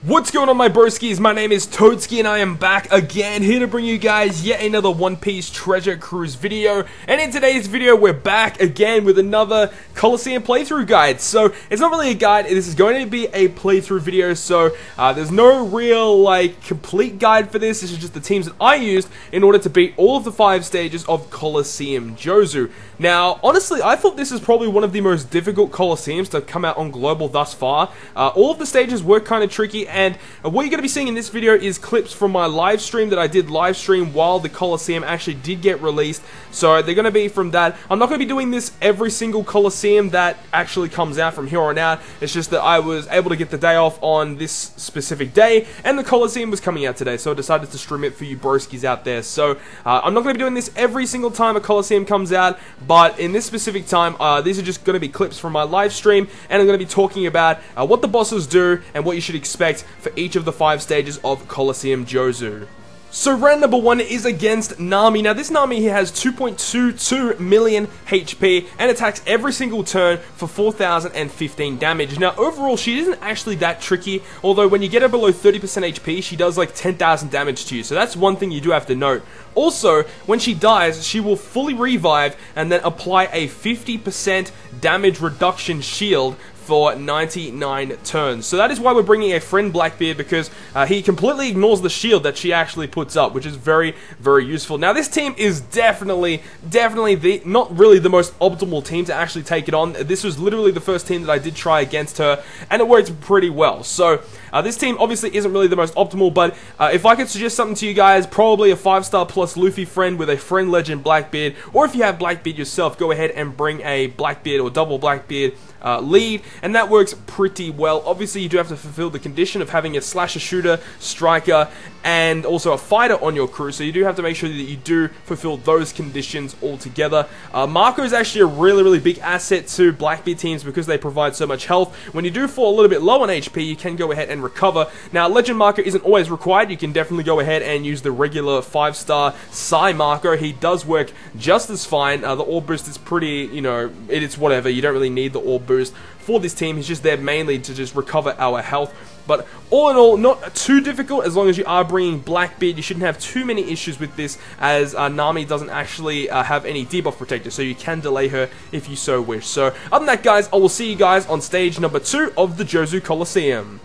What's going on, my broskiis? My name is Toadski and I am back again, here to bring you guys yet another One Piece treasure cruise video. And in today's video we're back again with another Colosseum playthrough guide. So it's not really a guide, this is going to be a playthrough video, so there's no real complete guide for this. This is just the teams that I used in order to beat all of the 5 stages of COLISEUM JOZU. Now honestly, I thought this is probably one of the most difficult Colosseums to come out on global thus far. All of the stages were kind of tricky, and what you're going to be seeing in this video is clips from my live stream that I did live stream while the Colosseum actually did get released. So they're going to be from that. I'm not going to be doing this every single Colosseum that actually comes out from here on out. It's just that I was able to get the day off on this specific day, and the Colosseum was coming out today, so I decided to stream it for you broskies out there. So I'm not going to be doing this every single time a Colosseum comes out, but in this specific time, these are just going to be clips from my live stream, and I'm going to be talking about what the bosses do and what you should expect for each of the 5 stages of COLISEUM JOZU. So round number 1 is against Nami. Now this Nami here has 2.22 million HP and attacks every single turn for 4,015 damage. Now overall she isn't actually that tricky, although when you get her below 30% HP she does like 10,000 damage to you, so that's one thing you do have to note. Also, when she dies, she will fully revive and then apply a 50% damage reduction shield for 99 turns. So that is why we're bringing a friend Blackbeard, because he completely ignores the shield that she actually puts up, which is very, very useful. Now this team is definitely not really the most optimal team to actually take it on. This was literally the first team that I did try against her, and it worked pretty well. So this team obviously isn't really the most optimal, but if I could suggest something to you guys, probably a 5-star plus Luffy friend with a friend legend Blackbeard, or if you have Blackbeard yourself, go ahead and bring a Blackbeard or double Blackbeard lead, and that works pretty well. Obviously you do have to fulfill the condition of having a slasher, shooter, striker, and also a fighter on your crew, so you do have to make sure that you do fulfill those conditions altogether. Marco is actually a really big asset to Blackbeard teams because they provide so much health. When you do fall a little bit low on HP, you can go ahead and recover. Now Legend Marco isn't always required, you can definitely go ahead and use the regular 5-star Psy Marco. He does work just as fine. The orb boost is pretty, it's whatever, you don't really need the orb boost for this team. He's just there mainly to just recover our health. But all in all, not too difficult as long as you are bringing Blackbeard. You shouldn't have too many issues with this, as Nami doesn't actually have any debuff protector, so you can delay her if you so wish. So other than that guys, I will see you guys on stage number 2 of the JOZU Colosseum.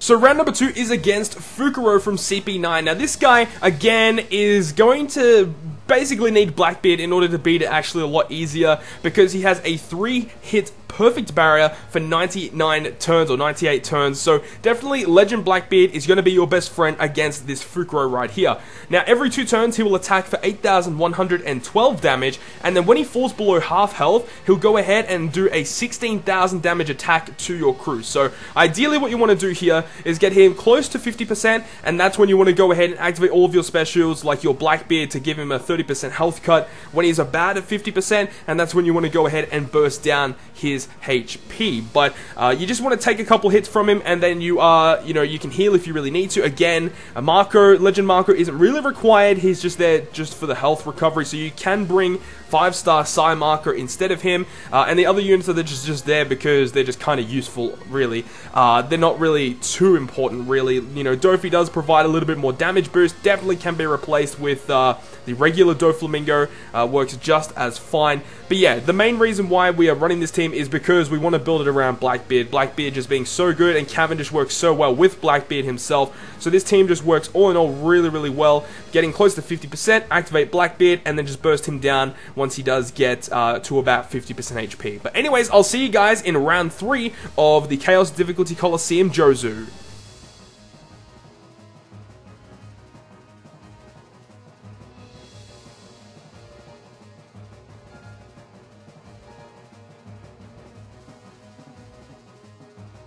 So round number 2 is against Foucault from CP9. Now this guy, again, is going to basically need Blackbeard in order to beat it actually a lot easier, because he has a 3-hit perfect barrier for 99 turns or 98 turns. So definitely Legend Blackbeard is going to be your best friend against this Foucault right here. Now every 2 turns he will attack for 8,112 damage, and then when he falls below half health he'll go ahead and do a 16,000 damage attack to your crew. So ideally what you want to do here is get him close to 50%, and that's when you want to go ahead and activate all of your specials like your Blackbeard to give him a 30% health cut when he's about at 50%, and that's when you want to go ahead and burst down his HP. But you just want to take a couple hits from him, and then you can heal if you really need to. Again, Legend Marco isn't really required, he's just there just for the health recovery, so you can bring 5-star Psy Marco instead of him, and the other units are just there because they're just kind of useful, really. They're not really too important, really. Dofi does provide a little bit more damage boost, definitely can be replaced with the regular Doflamingo, works just as fine. But yeah, the main reason why we are running this team is because we want to build it around Blackbeard. Blackbeard just being so good, and Cavendish works so well with Blackbeard himself. So this team just works all in all really well. Getting close to 50%, activate Blackbeard, and then just burst him down once he does get to about 50% HP. But anyways, I'll see you guys in round 3 of the Chaos Difficulty COLISEUM JOZU.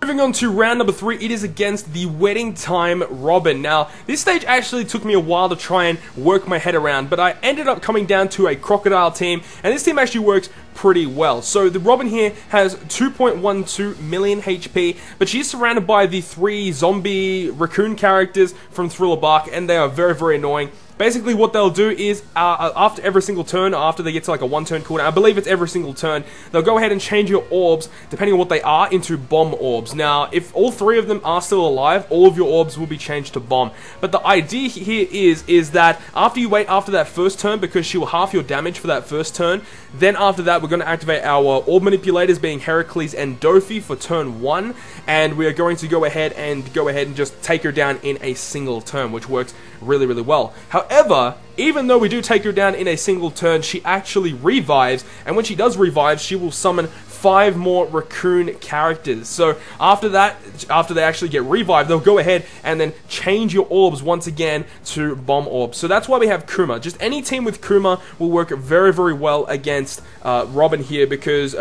Moving on to round number 3, it is against the Wedding Time Robin. Now, this stage actually took me a while to try and work my head around, but I ended up coming down to a Crocodile team, and this team actually works pretty well. So the Robin here has 2.12 million HP, but she's surrounded by the 3 zombie raccoon characters from Thriller Bark, and they are very, very annoying. Basically, what they'll do is, after every single turn, after they get to like a 1-turn cooldown, I believe it's every single turn, they'll go ahead and change your orbs, depending on what they are, into bomb orbs. Now, if all 3 of them are still alive, all of your orbs will be changed to bomb. But the idea here is that after you wait after that first turn, because she will half your damage for that first turn, then after that, we're going to activate our orb manipulators, being Heracles and Dofi for turn 1, and we are going to go ahead and just take her down in a single turn, which works really, really well. However, even though we do take her down in a single turn, she actually revives, and when she does revive, she will summon 5 more raccoon characters. So after that, after they actually get revived, they'll go ahead and then change your orbs once again to bomb orbs. So that's why we have Kuma. Just any team with Kuma will work very, very well against Robin here, because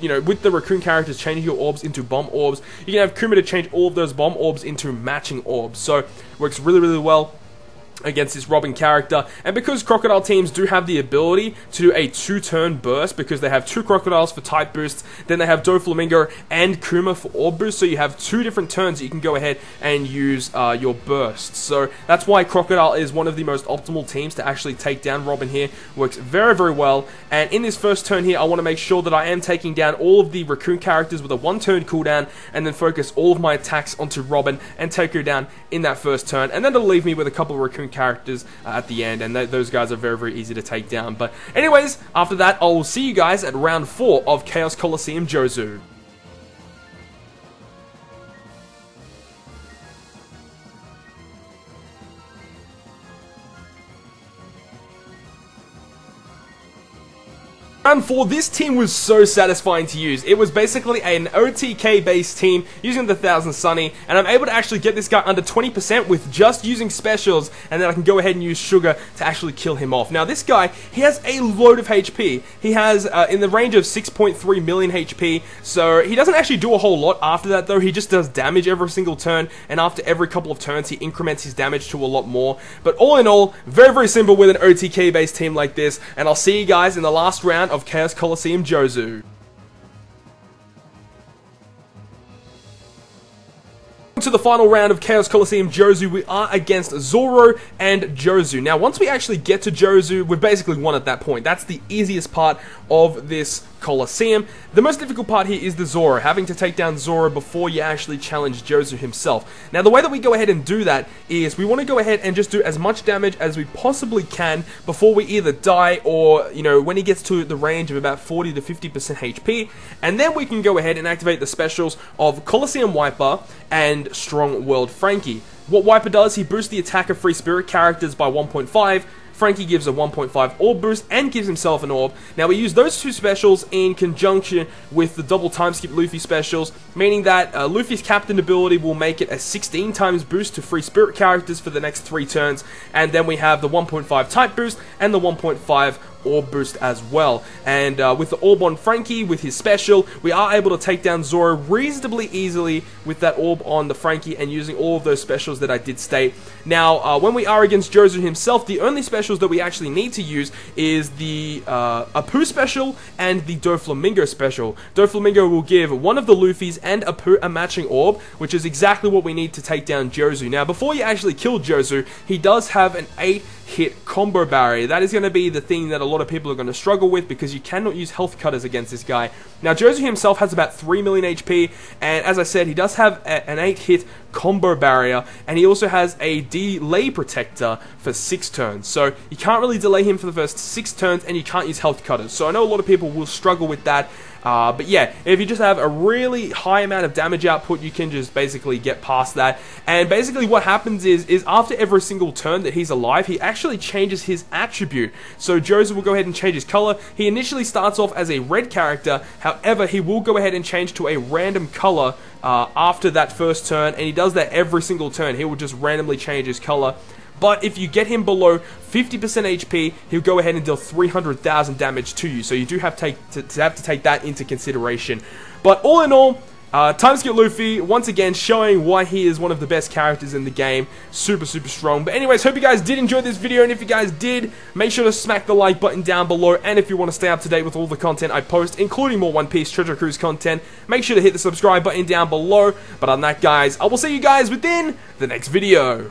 you know, with the raccoon characters changing your orbs into bomb orbs, you can have Kuma to change all of those bomb orbs into matching orbs. So it works really, really well against this Robin character. And because Crocodile teams do have the ability to do a 2-turn burst, because they have 2 Crocodiles for type boosts, then they have Doflamingo and Kuma for orb boost, so you have 2 different turns that you can go ahead and use your bursts. So that's why Crocodile is one of the most optimal teams to actually take down Robin here. Works very, very well. And in this first turn here, I want to make sure that I am taking down all of the raccoon characters with a 1-turn cooldown, and then focus all of my attacks onto Robin and take her down in that first turn. And then it'll leave me with a couple of raccoon characters at the end, and those guys are very, very easy to take down. But anyways, after that, I will see you guys at round 4 of Chaos COLISEUM JOZU. Round 4, this team was so satisfying to use. It was basically an OTK based team using the 1000 Sunny, and I'm able to actually get this guy under 20% with just using specials, and then I can go ahead and use Sugar to actually kill him off. Now this guy, he has a load of HP. He has in the range of 6.3 million HP, so he doesn't actually do a whole lot after that though. He just does damage every single turn, and after every couple of turns he increments his damage to a lot more. But all in all, very, very simple with an OTK based team like this, and I'll see you guys in the last round of Chaos COLISEUM JOZU. To the final round of Chaos COLISEUM JOZU, we are against Zoro and Jozu. Now, once we actually get to Jozu, we've basically won at that point. That's the easiest part of this Colosseum. The most difficult part here is the Zoro, having to take down Zoro before you actually challenge Jozu himself. Now, the way that we go ahead and do that is we want to go ahead and just do as much damage as we possibly can before we either die or, you know, when he gets to the range of about 40 to 50% HP, and then we can go ahead and activate the specials of Colosseum Wiper and Strong World Frankie. What Wiper does, he boosts the attack of free spirit characters by 1.5, Frankie gives a 1.5 orb boost and gives himself an orb. Now we use those two specials in conjunction with the double time skip Luffy specials, meaning that Luffy's captain ability will make it a 16 times boost to free spirit characters for the next 3 turns, and then we have the 1.5 type boost and the 1.5 orb boost as well. And with the orb on Frankie, with his special, we are able to take down Zoro reasonably easily with that orb on the Frankie and using all of those specials that I did state. Now, when we are against Jozu himself, the only specials that we actually need to use is the Apu special and the Doflamingo special. Doflamingo will give one of the Luffys and Apu a matching orb, which is exactly what we need to take down Jozu. Now, before you actually kill Jozu, he does have an 8-hit combo barrier. That is going to be the thing that a lot of people are going to struggle with, because you cannot use health cutters against this guy. Now, Jozu himself has about 3 million HP, and as I said, he does have an 8-hit combo barrier, and he also has a delay protector for 6 turns. So you can't really delay him for the first 6 turns, and you can't use health cutters. So I know a lot of people will struggle with that. But yeah, if you just have a really high amount of damage output, you can just basically get past that. And basically what happens is after every single turn that he's alive, he actually changes his attribute. So Jozu will go ahead and change his color. He initially starts off as a red character, however, he will go ahead and change to a random color after that first turn, and he does that every single turn. He will just randomly change his color. But if you get him below 50% HP, he'll go ahead and deal 300,000 damage to you. So you do have to take that into consideration. But all in all, Time skip Luffy, once again, showing why he is one of the best characters in the game. Super, super strong. But anyways, hope you guys did enjoy this video, and if you guys did, make sure to smack the like button down below, and if you want to stay up to date with all the content I post, including more One Piece Treasure Cruise content, make sure to hit the subscribe button down below. But other than that, guys, I will see you guys within the next video.